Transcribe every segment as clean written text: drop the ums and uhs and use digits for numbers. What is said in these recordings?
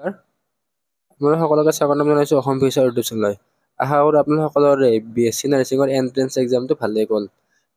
মই সকলোকে স্বাগতম জনাইছো অসম ফিউচাৰ ইউটিউব চেনেললৈ। আশা কৰোঁ আপোনালোকৰ BSc নাৰ্ছিঙৰ এন্ট্ৰেন্স এক্সামটো ভালেই গ'ল।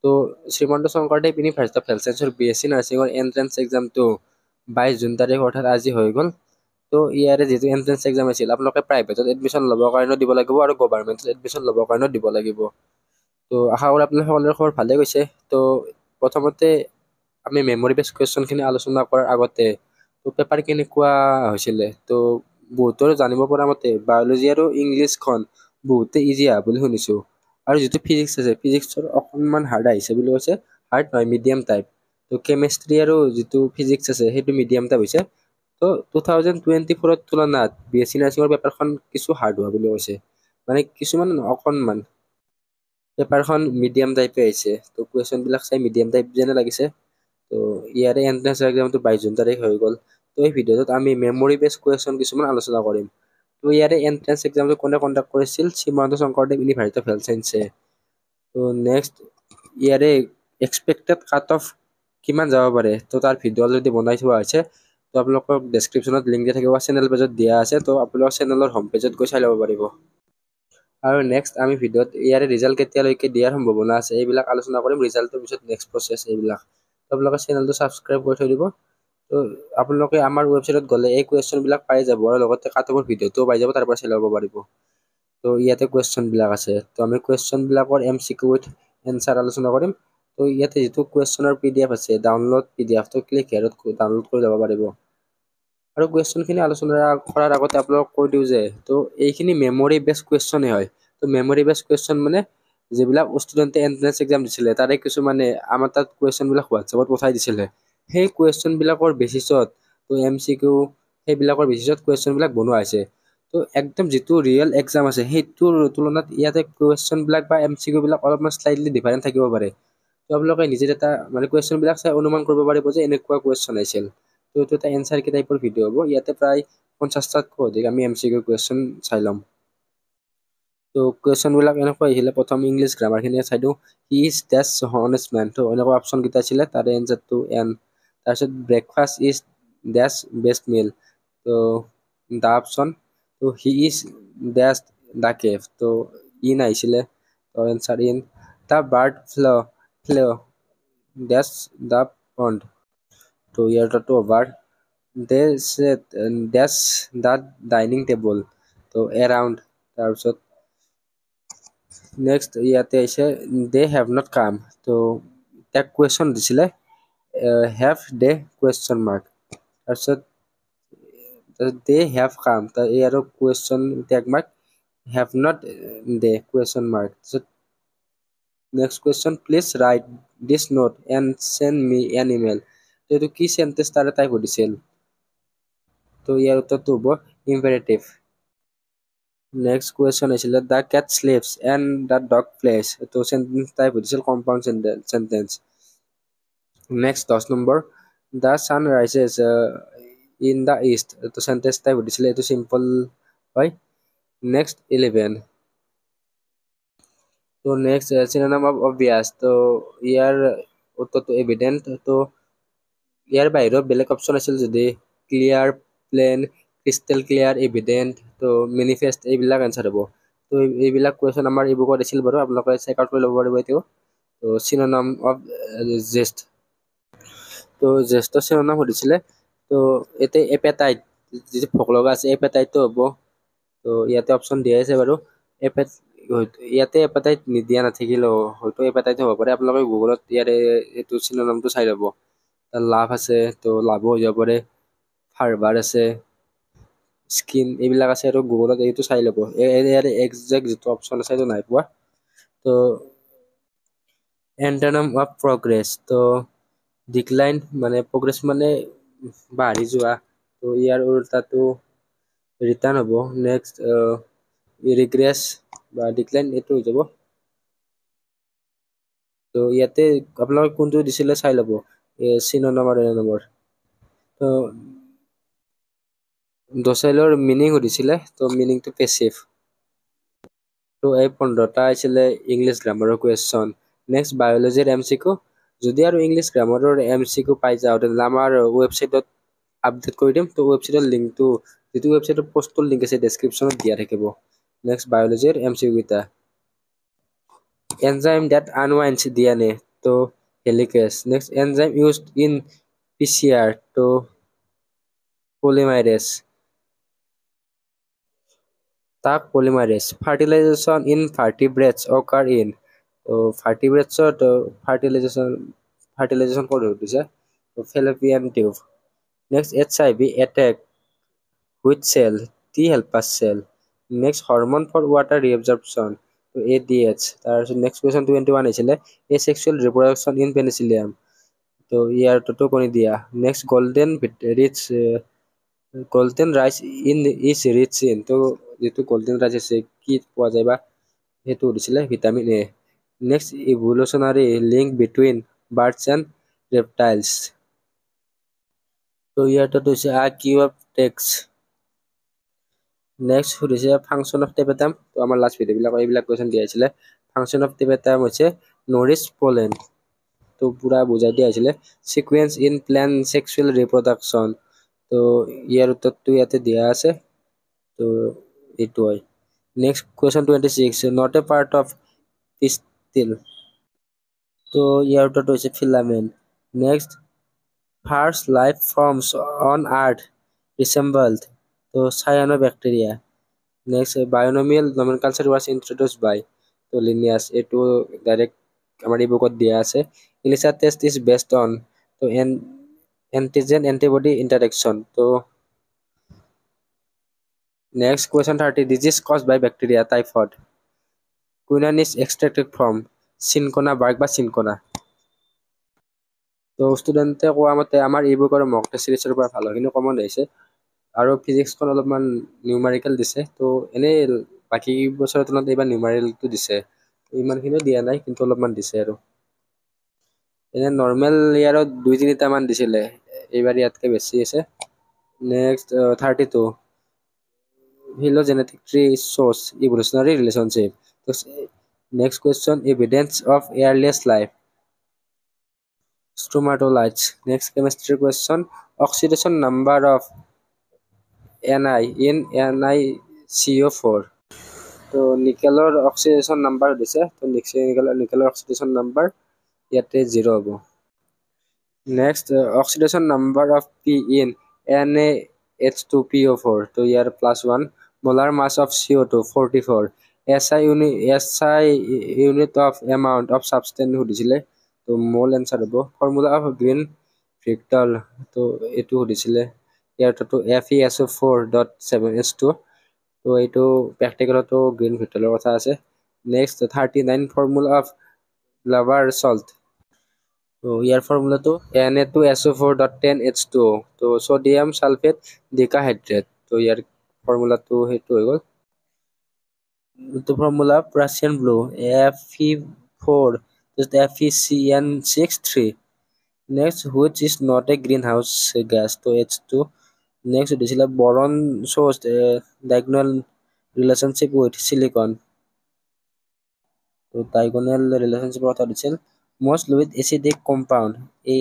তো Srimanta Sankardev University of health ছায়েন্সৰ BSc নাৰ্ছিঙৰ এন্ট্ৰেন্স এক্সামটো 22 জুন তাৰিখ অৰ্থাৎ আজি হৈ গ'ল। তো ইয়াৰে যিটো এন্ট্ৰেন্স এক্সাম আছিল আপোনালোকে প্ৰাইভেটত এডমিশ্যন ল'বৰ কাৰণেও দিব লাগিব আৰু গভৰ্ণমেণ্টত এডমিশ্যন ল'বৰ কাৰণেও দিব লাগিব। তো আশা কৰোঁ আপোনালোকৰ সকলোৰে খবৰ ভালেই গৈছে। তো প্ৰথমতে আমি মেমৰি বেছ কুৱেশ্যনখিনি আলোচনা কৰাৰ আগতে তো পেপাৰ কেনেকুৱা হৈছিলে। তো বহুতৰ জানিব পৰা মতে বায়'লজি আৰু ইংলিছখন বহুতে ইজি আহা বুলি শুনিছোঁ। আৰু যিটো ফিজিক্স আছে ফিজিক্সৰ অকণমান হাৰ্ড আহিছে বুলি কৈছে, হাৰ্ড নহয় মিডিয়াম টাইপ। তো কেমেষ্ট্ৰি আৰু যিটো ফিজিক্স আছে সেইটো মিডিয়াম টাইপ হৈছে। তো 2024ৰ তুলনাত BSc নাৰ্ছিঙৰ পেপাৰখন কিছু হাৰ্ড হোৱা বুলি কৈছে, মানে কিছুমান অকণমান পেপাৰখন মিডিয়াম টাইপে আহিছে। তো কুৱেশ্যনবিলাক চাই মিডিয়াম টাইপ যেনে লাগিছে। তো ইয়াৰে এন্ট্ৰেন্স এক্সামটো 22 জুন তাৰিখ হৈ গ'ল। তো এই ভিডিঅ'টোত আমি মেমৰি বেছ কুৱেশ্যন কিছুমান আলোচনা কৰিম। তো ইয়াৰে এন্ট্ৰেন্স এক্সামটো কোনে কণ্ডাক্ট কৰিছিল, Srimanta Sankardev University of Health ছায়েন্সে। তো নেক্সট ইয়াৰে এক্সপেক্টেড কাট অফ কিমান যাব পাৰে, তো তাৰ ভিডিঅ' অলৰেডি বনাই থোৱা হৈছে। তো আপোনালোকক ডেছক্ৰিপশ্যনত লিংক দিয়া থাকিব, চেনেল পেজত দিয়া আছে। তো আপোনালোকৰ চেনেলৰ হোম পেজত গৈ চাই ল'ব পাৰিব। আৰু নেক্সট আমি ভিডিঅ'ত ইয়াৰে ৰিজাল্ট কেতিয়ালৈকে দিয়াৰ সম্ভাৱনা আছে এইবিলাক আলোচনা কৰিম। ৰিজাল্টৰ পিছত নেক্সট প্ৰচেছ এইবিলাক। তো আপোনালোকে চেনেলটো ছাবস্ক্ৰাইব কৰি থৈ দিব। তো আপোনালোকে আমাৰ ৱেবছাইটত গ'লে এই কুৱেশ্যনবিলাক পাই যাব আৰু লগতে কাট অফৰ ভিডিঅ'টোও পাই যাব, তাৰ পৰা চাই ল'ব পাৰিব। তো ইয়াতে কুৱেশ্যনবিলাক আছে। তো আমি কুৱেশ্যনবিলাকৰ MCQ উইথ এনচাৰ আলোচনা কৰিম। তো ইয়াতে যিটো কুৱেশ্যনৰ PDF আছে, ডাউনলোড PDF, তো ক্লিক হেয়াৰত ডাউনলোড কৰি ল'ব পাৰিব। আৰু কুৱেশ্যনখিনি আলোচনা কৰাৰ আগতে আপোনালোকক কৈ দিওঁ যে তো এইখিনি মেমৰি বেছ কুৱেশ্যনে হয়। তো মেমৰি বেছ কুৱেশ্যন মানে যিবিলাক ষ্টুডেণ্টে এন্ট্ৰেন্স এক্সাম দিছিলে তাৰে কিছুমানে আমাৰ তাত কুৱেশ্যনবিলাক হোৱাটছএপত পঠাই দিছিলে। সেই কুৱেশ্যনবিলাকৰ বেচিছত তো MCQ সেইবিলাকৰ বেচিছত কুৱেশ্যনবিলাক বনোৱা হৈছে। তো একদম যিটো ৰিয়েল এক্সাম আছে সেইটোৰ তুলনাত ইয়াতে কুৱেশ্যনবিলাক বা MCQবিলাক অলপমান শ্লাইটলি ডিফাৰেণ্ট থাকিব পাৰে। তো আপোনালোকে নিজে এটা মানে কুৱেশ্যনবিলাক চাই অনুমান কৰিব পাৰিব যে এনেকুৱা কুৱেশ্যন আহিছিল। তো এইটো এটা এনচাৰ কি টাইপৰ ভিডিঅ' হ'ব। ইয়াতে প্ৰায় 50টাতকৈ অধিক আমি MCQ কুৱেশ্যন চাই ল'ম। তো কুৱেশ্যনবিলাক এনেকুৱা আহিছিলে, প্ৰথম ইংলিছ গ্ৰামাৰখিনি চাই দিওঁ। He is dash honest man. তো এনেকুৱা অপশ্যনকেইটা আছিলে, তাৰে এনচাৰটো এন। তাৰপিছত breakfast is dash best meal. তো দা অপশ্যন। তো he is dash the cave. তো ইন আহিছিলে, তো এনচাৰ ইন। দ্য বাৰ্ড ফ্ল ডেছ দ্য পণ্ড। তো ইয়াৰটো over. They sat dash the dining table. তো এৰাউণ্ড। তাৰপিছত নেক্সট ইয়াতে আহিছে দে হেভ নট কাম। তো এক কুৱেশ্যন দিছিলে, হেভ দে কুৱেশ্যন মাৰ্ক। তাৰপিছত দে হেভ কাম, এই আৰু question tag mark, have not they question mark. তাৰপিছত next question please write this note and send me an email. তো এইটো কি চেণ্টেঞ্চ তাৰে টাইপ সুধিছিল। তো ইয়াৰ উত্তৰটো হ'ব ইম্পেৰেটিভ। নেক্সট কুৱেশ্যন আহিছিলে the cat sleeps and the dog plays. তো চেণ্টেঞ্চ টাইপ সুধিছিল compound sentence. Next 10 number the sun rises in the east. তো চেণ্টেঞ্চ টাইপ সুধিছিলে, এইটো চিম্পল হয়। নেক্সট 11 তো নেক্সট চিনোনিম অফ অবভিয়াছ। তো ইয়াৰ উত্তৰটো এভিডেণ্ট। তো ইয়াৰ বাহিৰেও বেলেগ অপশ্যন আছিল যদি clear, plan, crystal clear, evident, তো মেনিফেষ্ট, এইবিলাক এনচাৰ হ'ব। তো এইবিলাক কুৱেশ্যন আমাৰ ই বুকত দিছিল বাৰু, আপোনালোকে চেক আউট কৰি ল'ব পাৰিব এইটো। তো চিনোনিম অফ জেষ্ট। তো জেষ্টৰ চিনোনিম সুধিছিলে। তো ইয়াতে এপেটাইট, যিটো ভোক লগা আছে এপেটাইটটো হ'ব। তো ইয়াতে অপশ্যন দিয়া আছে বাৰু। ইয়াতে এপেটাইট নিদিয়া নাথাকিলেও হয়তো এপেটাইট হ'ব পাৰে। আপোনালোকে গুগলত ইয়াৰে এইটো চিনোনিমটো চাই ল'ব। লাভ আছে, তো লাভো হৈ যাব পাৰে। ফাৰ্ভাৰ আছে, স্কিন, এইবিলাক আছে আৰু গুগলত এইটো চাই ল'ব। ইয়াৰে একজেক্ট যিটো অপশ্যন আছে সেইটো নাই পোৱা। তো এণ্টনিম অফ প্ৰগ্ৰেছ। তো ডিক্লাইন মানে প্ৰগ্ৰেছ মানে বাঢ়ি যোৱা। তো ইয়াৰ উল্টাটো ৰিটাৰ্ণ হ'ব। নেক্সট ৰিগ্ৰেছ বা ডিক্লাইন, এইটো হৈ যাব। তো ইয়াতে আপোনালোকে কোনটো দিছিলে চাই ল'ব, চিনোনিম আৰু এণ্টনিমৰ। তো ডচাইলৰ মিনিং সুধিছিলে, তো মিনিংটো পেচিভ। তো এই 15টা আছিলে ইংলিছ গ্ৰামাৰৰ কুৱেশ্যন। নেক্সট বায়'লজিৰ MCQ। যদি আৰু ইংলিছ গ্ৰামাৰৰ MCQ পাই যাওঁ তেনেহ'লে আমাৰ ৱেবছাইটত আপডেট কৰি দিম। তো ৱেবছাইটৰ লিংকটো যিটো ৱেবছাইটৰ পোষ্টৰ লিংক আছে ডেছক্ৰিপশ্যনত দিয়া থাকিব। নেক্সট বায়'লজিৰ MCQ কেইটা enzyme that unwinds DNA to helicase. Next enzyme used in PCR to polymerase. Taq polymerase. Fertilization in vertebrates occur in. So vertebrates fertilization code is a fallopian tube. Next HIV attack with cell T helper cell. Next hormone for water reabsorption. So ADH. Next question 21 is asexual reproduction in penicillium. তো ইয়াৰ টোটো কৰি দিয়া next golden rice in is rich in তো যিটো golden rice আছে কি পোৱা যায় বা সেইটো দিছিলে vitamin A next evolutionary link between birds and reptiles তো ইয়াৰ টোটো হৈছে আৰ্কিঅপটেক্স নেক্সট সুধিছে ফাংচন অফ টেপেটাম তো আমাৰ লাষ্ট ভিডিঅ'বিলাক এইবিলাক কুৱেশ্যন দিয়া হৈছিলে ফাংচন অফ টেপেটাম হৈছে নৰিছ পলেন তো পুৰা বুজাই দিয়া হৈছিলে sequence in plant sexual reproduction তো ইয়াৰ উত্তৰটো ইয়াতে দিয়া আছে তো এইটো হয় next question 26 not a part of pistil তো ইয়াৰ উত্তৰটো হৈছে filament next first life forms on earth resembled তো সায়ানোব্যাক্টেৰিয়া নেক্সট বায়োনমিয়েল নমেনকালচাৰ ৱাজ ইন্ট্ৰডিউসড বাই তো লিনিয়াছ এইটো ডাইৰেক্ট আমাৰ এই বুকত দিয়া আছে ELISA test is based on to antigen antibody interaction to next question 30 disease caused by bacteria typhoid quinine is extracted from Cinchona bark বা Cinchona তো ষ্টুডেণ্টে কোৱা মতে আমাৰ ই বুকৰ মক টেষ্ট সিৰিজৰ পৰা ভালখিনি কমন আহিছে আৰু ফিজিক্সখন অলপমান নিউমাৰিকেল দিছে তো এনেই বাকী বছৰৰ তুলনাত এইবাৰ নিউমাৰিকেলটো দিছে ইমানখিনিও দিয়া নাই কিন্তু অলপমান দিছে আৰু এনে নৰ্মেল ইয়াৰত 2-3টা মান দিছিলে এইবাৰ ইয়াতকে বেছি আছে next 32 phylogenetic tree shows evolutionary relationship next question evidence of airless life stromatolites next chemistry question oxidation number of Ni in NiCO4 তো নিকেলৰ অক্সিডেশন নাম্বাৰ দিছে তো নিকেলৰ অক্সিডেশন নাম্বাৰ ইয়াতে 0 হ'ব next oxidation number of P in NaH2PO4 to year +1 molar mass of CO2 44 SI unit of amount of substance সুধিছিলে তো মল answer হ'ব formula of green fractal তো এটো সুধিছিলে ইয়াৰ তো FeSO4.7H2 তো এইটো প্ৰ্যাকটিকেলতো গ্ৰীণ ফ্ৰেক্টালৰ কথা আছে next 39 formula of lava salt তো ইয়াৰ ফৰ্মুলাটো Na2SO4.10H2O তো সোডিয়াম সালফেট ডিকাহাইড্ৰেট তো ইয়াৰ ফৰ্মুলাটো হেতু হৈ গ'ল তো formula Prussian blue Fe4 just FeCN63 next which is not a greenhouse gas to H2 next দিছিলে boron shows diagonal relationship with silicon তো diagonal relationship কথা দিছিল most with acidic compound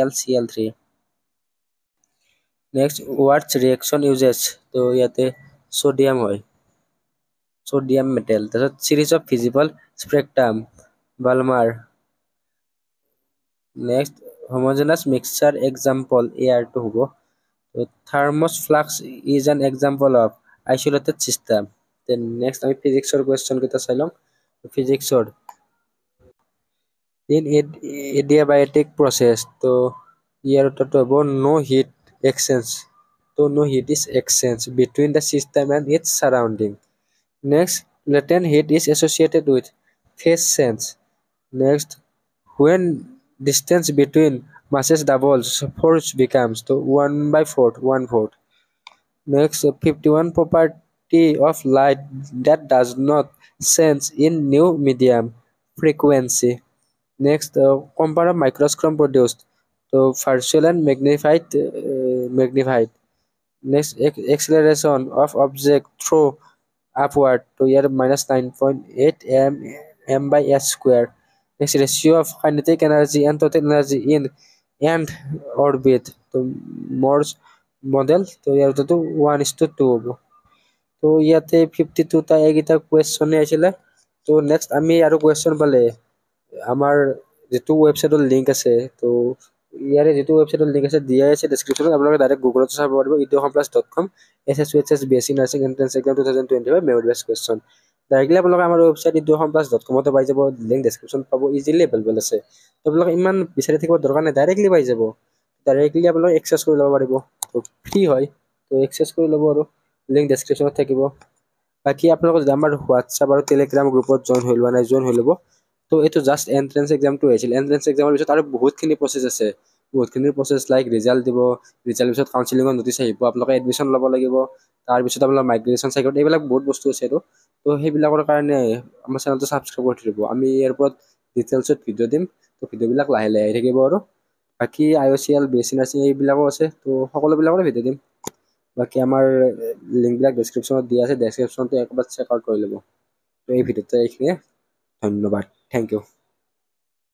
AlCl3 next what reaction uses তো ইয়াতে sodium হয় sodium metal তাৰছত series of visible spectrum Balmer next homogeneous mixture example AR2 হ'ব তো thermos flux is an example of isolated system then next আমি physicsৰ question কেইটা চাই লম physicsৰ in adiabatic process তো ইয়াৰ উত্তৰটো হ'ব no heat exchange তো no heat is exchange between the system and its surrounding next latent heat is associated with phase change next when distance between masses doubles force becomes to 1/4 1/4 next 51 property of light that does not sense in new medium frequency next compare microscope produced so virtual and magnified next acceleration of object through upward to year -9.8 m by s square next ratio of kinetic energy and total energy in end orbit to Morse model. তো ইয়াৰ উত্তৰটো 1:2 হ'ব। তো ইয়াতে 52টা এইকেইটা কুৱেশ্যনে আছিলে। তো next আমি আৰু কুৱেশ্যন পালে আমাৰ যিটো ৱেবছাইটৰ লিংক আছে, তো ইয়াৰে যিটো ৱেবছাইটৰ লিংক আছে দিয়া আছে ডেছক্ৰিপশ্যনত, আপোনালোকে ডাইৰেক্ট গুগলত চাব পাৰিব eduhomeplus.com SSUHS BSc Nursing Entrance Exam 2025 memory বেছ কুৱেশ্যন। ডাইৰেক্টলি আপোনালোকে আমাৰ ৱেবছাইট eduhomeplus.com পাই যাব, লিংক ডেছক্ৰিপশ্যন পাব, ইজিলি এভেইলেবল আছে। তো আপোনালোকে ইমান বিচাৰি থাকিব দৰকাৰ নাই, ডাইৰেক্টলি পাই যাব। ডাইৰেক্টলি আপোনালোকে এক্সেছ কৰি ল'ব পাৰিব, তো ফ্ৰী হয়। তো এক্সেছ কৰি ল'ব আৰু লিংক ডেছক্ৰিপশ্যনত থাকিব। বাকী আপোনালোকে যদি আমাৰ হোৱাটছআপ আৰু টেলিগ্ৰাম গ্ৰুপত জইন হৈ লোৱা নাই, জইন হৈ ল'ব। তো এইটো জাষ্ট এণ্ট্ৰেন্স এক্সামটো হৈছিল। এণ্ট্ৰেন্স এক্সামৰ পিছত আৰু বহুতখিনি প্ৰচেছ আছে, বহুতখিনি প্ৰচেছ লাইক ৰিজাল্ট দিব, ৰিজাল্ট পিছত কাউন্সিলিঙৰ নটিচ আহিব, আপোনালোকে এডমিশ্যন ল'ব লাগিব, তাৰপিছত আপোনালোকৰ মাইগ্ৰেশ্যন চাইকল, এইবিলাক বহুত বস্তু আছে আৰু। তো সেইবিলাকৰ কাৰণে আমাৰ চেনেলটো ছাবস্ক্ৰাইব কৰি থৈ দিব। আমি ইয়াৰ ওপৰত ডিটেইলছত ভিডিঅ' দিম, তো ভিডিঅ'বিলাক লাহে লাহে আহি থাকিব আৰু। বাকী IOCL BSc নাৰ্ছিং এইবিলাকো আছে, তো সকলোবিলাকৰে ভিডিঅ' দিম। বাকী আমাৰ লিংকবিলাক ডেছক্ৰিপশ্যনত দিয়া আছে, ডেছক্ৰিপশ্যনটো একবাৰ চেক আউট কৰি ল'ব। তো এই ভিডিঅ'টো এইখিনিয়ে, ধন্যবাদ, থেংক ইউ।